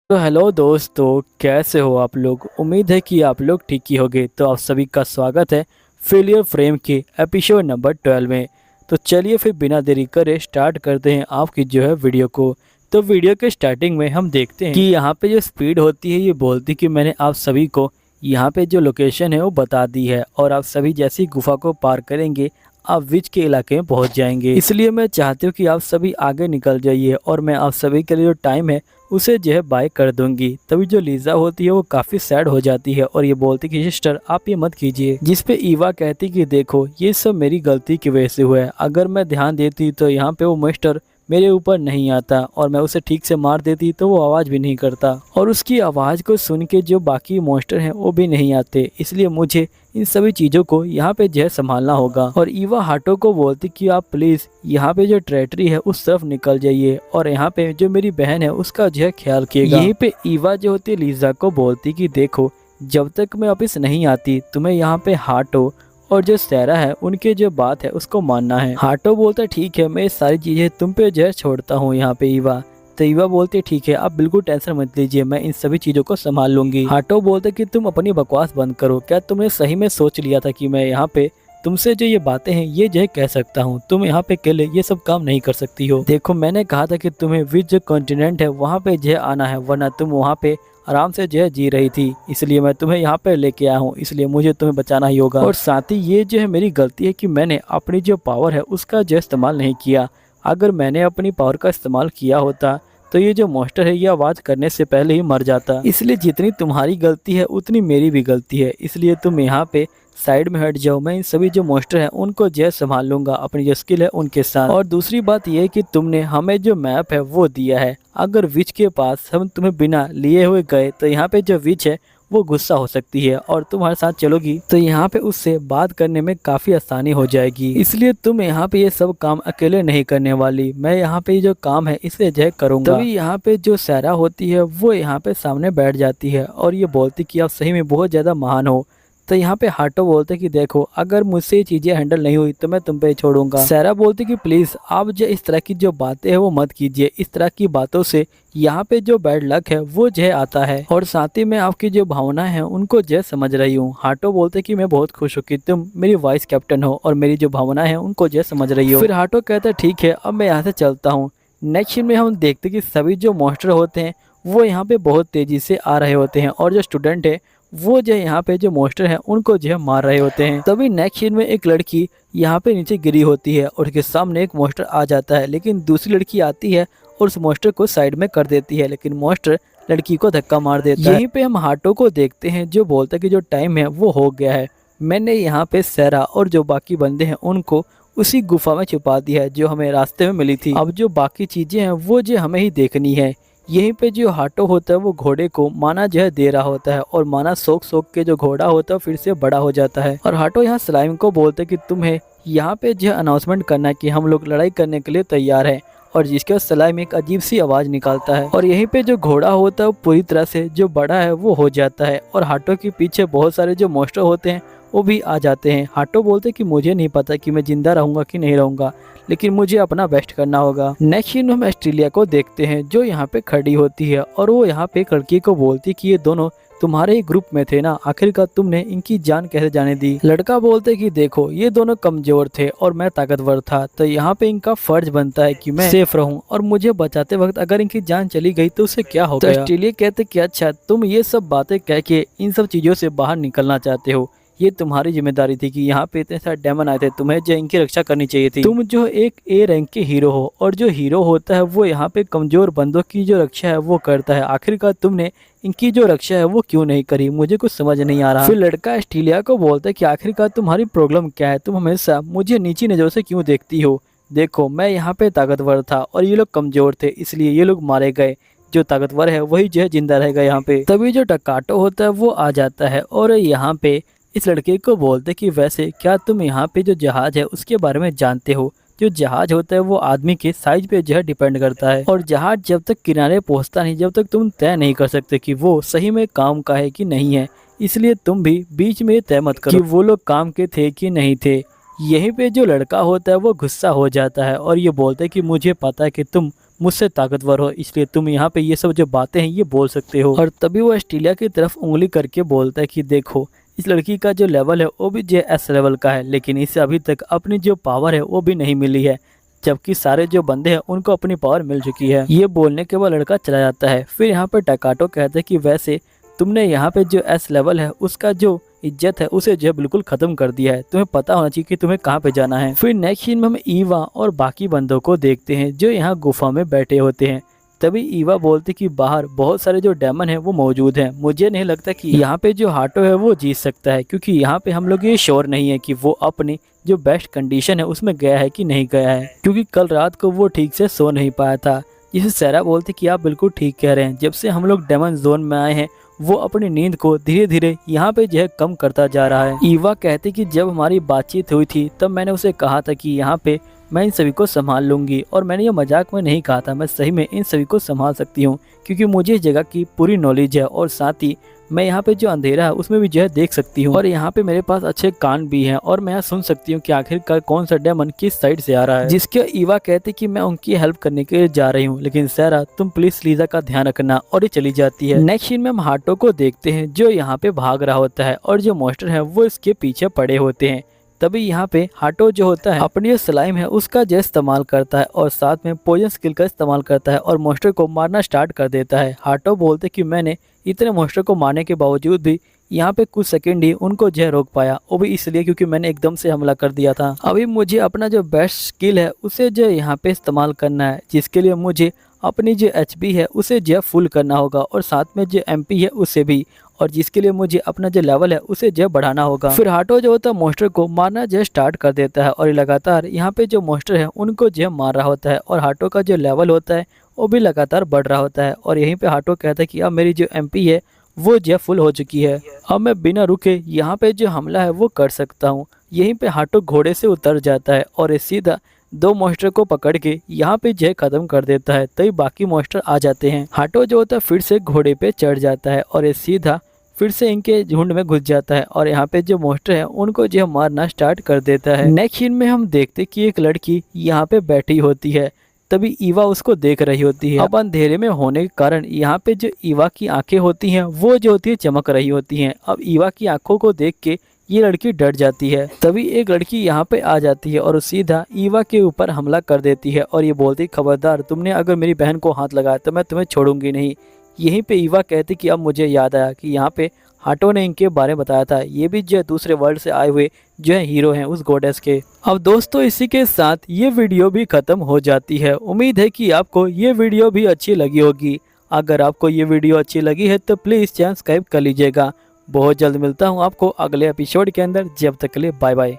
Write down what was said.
तो हेलो दोस्तों, कैसे हो आप लोग। उम्मीद है कि आप लोग ठीक ही होंगे। तो आप सभी का स्वागत है फेलियर फ्रेम के एपिसोड नंबर 12 में। तो चलिए फिर बिना देरी करे स्टार्ट करते हैं आपकी जो है वीडियो को। तो वीडियो के स्टार्टिंग में हम देखते हैं कि यहाँ पे जो स्पीड होती है ये बोलती कि मैंने आप सभी को यहाँ पे जो लोकेशन है वो बता दी है और आप सभी जैसी गुफा को पार करेंगे आप विच के इलाके में पहुंच जाएंगे। इसलिए मैं चाहती हूँ कि आप सभी आगे निकल जाइए और मैं आप सभी के लिए जो टाइम है उसे जो है बाय कर दूंगी। तभी जो लीजा होती है वो काफी सैड हो जाती है और ये बोलती कि सिस्टर आप ये मत कीजिए। जिस पे ईवा कहती कि देखो ये सब मेरी गलती की वजह से हुआ है, अगर मैं ध्यान देती तो यहाँ पे वो मिस्टर मेरे ऊपर नहीं आता और मैं उसे ठीक से मार देती तो वो आवाज़ भी नहीं करता और उसकी आवाज़ को सुन के जो बाकी मॉन्स्टर हैं वो भी नहीं आते। इसलिए मुझे इन सभी चीज़ों को यहाँ पे जो है संभालना होगा। और ईवा हाटो को बोलती कि आप प्लीज़ यहाँ पे जो ट्रेटरी है उस तरफ निकल जाइए और यहाँ पे जो मेरी बहन है उसका जो है ख्याल किएगा। यहीं पे ईवा जो होती है लीजा को बोलती कि देखो जब तक मैं वापिस नहीं आती तुम्हें यहाँ पे हाटो और जो सैरा है उनके जो बात है उसको मानना है। हाटो बोलता है ठीक है मैं ये सारी चीज़ें तुम पे जो है छोड़ता हूँ यहाँ पे ईवा। तो ईवा बोलते ठीक है आप बिल्कुल टेंशन मत लीजिए, मैं इन सभी चीज़ों को संभाल लूंगी। हाटो बोलते कि तुम अपनी बकवास बंद करो, क्या तुमने सही में सोच लिया था कि मैं यहाँ पे तुमसे जो ये बातें हैं ये जो है कह सकता हूँ। तुम यहाँ पे अकेले ये सब काम नहीं कर सकती हो। देखो मैंने कहा था कि तुम्हें विच जो कॉन्टिनेंट है वहाँ पे जो है आना है, वरना तुम वहाँ पे आराम से जो है जी रही थी। इसलिए मैं तुम्हें यहाँ पे लेके आया हूँ, इसलिए मुझे तुम्हें बचाना ही होगा। और साथ ही ये जो है मेरी गलती है कि मैंने अपनी जो पावर है उसका जो इस्तेमाल नहीं किया। अगर मैंने अपनी पावर का इस्तेमाल किया होता तो ये जो मॉन्स्टर है ये आवाज़ करने से पहले ही मर जाता। इसलिए जितनी तुम्हारी गलती है उतनी मेरी भी गलती है, इसलिए तुम यहाँ पे साइड में हट जाओ। मैं इन सभी जो मॉन्स्टर हैं उनको जो संभाल लूंगा अपनी जो स्किल है उनके साथ। और दूसरी बात यह है कि तुमने हमें जो मैप है वो दिया है, अगर विच के पास हम तुम्हें बिना लिए हुए गए तो यहाँ पे जो विच है वो गुस्सा हो सकती है और तुम्हारे साथ चलोगी तो यहाँ पे उससे बात करने में काफ़ी आसानी हो जाएगी। इसलिए तुम यहाँ पे ये सब काम अकेले नहीं करने वाली, मैं यहाँ पे जो काम है इसे जय करूँगा। तभी यहाँ पे जो सैरा होती है वो यहाँ पे सामने बैठ जाती है और ये बोलती कि आप सही में बहुत ज़्यादा महान हो। तो यहाँ पे हाटो बोलते कि देखो अगर मुझसे ये चीज़ें हैंडल नहीं हुई तो मैं तुम पे छोड़ूंगा। सैरा बोलती कि प्लीज़ आप जो इस तरह की जो बातें हैं वो मत कीजिए, इस तरह की बातों से यहाँ पे जो बैड लक है वो जो आता है और साथ ही मैं आपकी जो भावनाएं हैं उनको जो समझ रही हूँ। हाटो बोलते कि मैं बहुत खुश हूँ कि तुम मेरी वाइस कैप्टन हो और मेरी जो भावनाएं हैं उनको जो समझ रही हो। फिर हाटो कहता है ठीक है अब मैं यहाँ से चलता हूँ। नेक्स्ट सीन में हम देखते कि सभी जो मॉन्स्टर होते हैं वो यहाँ पे बहुत तेजी से आ रहे होते हैं और जो स्टूडेंट है वो जो यहाँ पे जो मॉन्स्टर हैं उनको जो है मार रहे होते हैं। तभी नेक्स्ट सीन में एक लड़की यहाँ पे नीचे गिरी होती है और उसके सामने एक मॉन्स्टर आ जाता है, लेकिन दूसरी लड़की आती है और उस मॉन्स्टर को साइड में कर देती है, लेकिन मॉन्स्टर लड़की को धक्का मार देता है। यहीं पे हम हाटो को देखते हैं जो बोलता है कि जो टाइम है वो हो गया है। मैंने यहाँ पे सैरा और जो बाकी बंदे हैं उनको उसी गुफा में छुपा दिया है जो हमें रास्ते में मिली थी। अब जो बाकी चीजें हैं वो जो हमें ही देखनी है। यहीं पे जो हाटो होता है वो घोड़े को माना जो है दे रहा होता है और माना सोख सोख के जो घोड़ा होता है फिर से बड़ा हो जाता है। और हाटो यहाँ स्लाइम को बोलते कि तुम्हें यहाँ पे जो अनाउंसमेंट करना है कि हम लोग लड़ाई करने के लिए तैयार हैं। और जिसके बाद स्लाइम एक अजीब सी आवाज़ निकालता है और यहीं पे जो घोड़ा होता है वो पूरी तरह से जो बड़ा है वो हो जाता है और हाटो के पीछे बहुत सारे जो मॉन्स्टर होते हैं वो भी आ जाते हैं। हाटो बोलते कि मुझे नहीं पता कि मैं जिंदा रहूंगा कि नहीं रहूंगा, लेकिन मुझे अपना बेस्ट करना होगा। नेक्स्ट सीन में हम ऑस्ट्रेलिया को देखते हैं जो यहाँ पे खड़ी होती है और वो यहाँ पे एक लड़की को बोलती कि ये दोनों तुम्हारे ही ग्रुप में थे ना, आखिरकार तुमने इनकी जान कैसे जाने दी। लड़का बोलते कि देखो ये दोनों कमजोर थे और मैं ताकतवर था, तो यहाँ पे इनका फर्ज बनता है कि मैं सेफ रहूं और मुझे बचाते वक्त अगर इनकी जान चली गई तो उसे क्या होगा। तो ऑस्ट्रेलिया कहते कि अच्छा तुम ये सब बातें कह के इन सब चीजों से बाहर निकलना चाहते हो, ये तुम्हारी जिम्मेदारी थी कि यहाँ पे इतने सारे डेमन आए थे, तुम्हें जो इनकी रक्षा करनी चाहिए थी। तुम जो एक ए रैंक के हीरो हो और जो हीरो होता है वो यहाँ पे कमजोर बंदों की जो रक्षा है वो करता है, आखिरकार तुमने इनकी जो रक्षा है वो क्यों नहीं करी, मुझे कुछ समझ नहीं आ रहा। फिर लड़का ऑस्ट्रेलिया को बोलता है कि आखिरकार तुम्हारी प्रॉब्लम क्या है, तुम हमेशा मुझे नीची नजरों से क्यों देखती हो। देखो मैं यहाँ पे ताकतवर था और ये लोग कमजोर थे इसलिए ये लोग मारे गए, जो ताकतवर है वही जो है जिंदा रहेगा यहाँ पे। तभी जो टकाटो होता है वो आ जाता है और यहाँ पे इस लड़के को बोलते कि वैसे क्या तुम यहाँ पे जो जहाज है उसके बारे में जानते हो। जो जहाज होता है वो आदमी के साइज पे जो है डिपेंड करता है और जहाज जब तक किनारे पहुँचता नहीं जब तक तुम तय नहीं कर सकते कि वो सही में काम का है कि नहीं है, इसलिए तुम भी बीच में तय मत करो कि वो लोग काम के थे कि नहीं थे। यहीं पे जो लड़का होता है वो गुस्सा हो जाता है और ये बोलता है कि मुझे पता है कि तुम मुझसे ताकतवर हो, इसलिए तुम यहाँ पे ये सब जो बातें हैं ये बोल सकते हो। और तभी वो एस्टेलिया की तरफ उंगली करके बोलता है कि देखो, इस लड़की का जो लेवल है वो भी जो एस लेवल का है, लेकिन इसे अभी तक अपनी जो पावर है वो भी नहीं मिली है, जबकि सारे जो बंदे हैं उनको अपनी पावर मिल चुकी है। ये बोलने के बाद लड़का चला जाता है। फिर यहाँ पे टकाटो कहते हैं कि वैसे तुमने यहाँ पे जो एस लेवल है उसका जो इज्जत है उसे जो बिल्कुल खत्म कर दिया है, तुम्हें पता होना चाहिए कि तुम्हें कहाँ पे जाना है। फिर नेक्स्ट सीन में हम ईवा और बाकी बंदों को देखते हैं जो यहाँ गुफा में बैठे होते हैं। तभी ईवा बोलती कि बाहर बहुत सारे जो डेमन हैं वो मौजूद हैं, मुझे नहीं लगता कि यहाँ पे जो हाटो है वो जीत सकता है, क्योंकि यहाँ पे हम लोग ये श्योर नहीं है कि वो अपनी जो बेस्ट कंडीशन है उसमें गया है कि नहीं गया है, क्योंकि कल रात को वो ठीक से सो नहीं पाया था। जिसे सैरा बोलती कि आप बिल्कुल ठीक कह रहे हैं, जब से हम लोग डेमन जोन में आए हैं वो अपनी नींद को धीरे धीरे यहाँ पे जो है कम करता जा रहा है। ईवा कहती कि जब हमारी बातचीत हुई थी तब मैंने उसे कहा था कि यहाँ पे मैं इन सभी को संभाल लूंगी, और मैंने ये मजाक में नहीं कहा था, मैं सही में इन सभी को संभाल सकती हूँ, क्योंकि मुझे इस जगह की पूरी नॉलेज है और साथ ही मैं यहाँ पे जो अंधेरा है उसमें भी जो है देख सकती हूँ, और यहाँ पे मेरे पास अच्छे कान भी हैं और मैं यहाँ सुन सकती हूँ कि आखिरकार कौन सा डेमन किस साइड से आ रहा है। जिसके ईवा कहती कि मैं उनकी हेल्प करने के लिए जा रही हूँ, लेकिन सैरा तुम प्लीज लीजा का ध्यान रखना, और ये चली जाती है। नेक्स्ट सीन में हम हाटो को देखते हैं जो यहाँ पे भाग रहा होता है और जो मॉन्स्टर है वो इसके पीछे पड़े होते हैं। तभी यहाँ पे हाटो जो होता है अपनी जो स्लाइम है उसका जो इस्तेमाल करता है और साथ में पॉइजन स्किल का इस्तेमाल करता है और मॉन्स्टर को मारना स्टार्ट कर देता है। हाटो बोलते कि मैंने इतने मॉन्स्टर को मारने के बावजूद भी यहाँ पे कुछ सेकंड ही उनको जो रोक पाया, वो भी इसलिए क्योंकि मैंने एकदम से हमला कर दिया था। अभी मुझे अपना जो बेस्ट स्किल है उसे जो यहाँ पे इस्तेमाल करना है, जिसके लिए मुझे अपनी जो एचपी है उसे जो फुल करना होगा और साथ में जो एमपी है उसे भी, और जिसके लिए मुझे अपना जो लेवल है उसे जो बढ़ाना होगा। फिर हाटो जो होता है मॉन्स्टर को मारना जो स्टार्ट कर देता है और लगातार यहाँ पे जो मॉन्स्टर है उनको जो मार रहा होता है, और हाटो का जो लेवल होता है वो भी लगातार बढ़ रहा होता है। और यहीं पे हाटो कहता है कि अब मेरी जो एमपी है वो जो फुल हो चुकी है, अब मैं बिना रुके यहाँ पे जो हमला है वो कर सकता हूँ। यहीं पे हाटो घोड़े से उतर जाता है और सीधा दो मॉन्स्टर को पकड़ के यहाँ पे जय खत्म कर देता है। तभी बाकी मॉन्स्टर आ जाते हैं। हाटो जो होता है फिर से घोड़े पे चढ़ जाता है और ये सीधा फिर से इनके झुंड में घुस जाता है और यहाँ पे जो मॉन्स्टर है उनको जो मारना स्टार्ट कर देता है। नेक्स्ट सीन में हम देखते कि एक लड़की यहाँ पे बैठी होती है। तभी ईवा उसको देख रही होती है। अब अंधेरे में होने के कारण यहाँ पे जो ईवा की आंखें होती हैं वो जो होती है चमक रही होती हैं। अब ईवा की आंखों को देख के ये लड़की डर जाती है। तभी एक लड़की यहाँ पे आ जाती है और सीधा ईवा के ऊपर हमला कर देती है और ये बोलती खबरदार, तुमने अगर मेरी बहन को हाथ लगाया तो मैं तुम्हें छोड़ूंगी नहीं। यहीं पे ईवा कहती कि अब मुझे याद आया कि यहाँ पे हाटो ने इनके बारे में बताया था, ये भी जो दूसरे वर्ल्ड से आए हुए जो है हीरो हैं उस गॉडेस के। अब दोस्तों इसी के साथ ये वीडियो भी खत्म हो जाती है। उम्मीद है कि आपको ये वीडियो भी अच्छी लगी होगी। अगर आपको ये वीडियो अच्छी लगी है तो प्लीज़ चैनल सब्सक्राइब कर लीजिएगा। बहुत जल्द मिलता हूँ आपको अगले एपिसोड के अंदर, जब तक के लिए बाय बाय।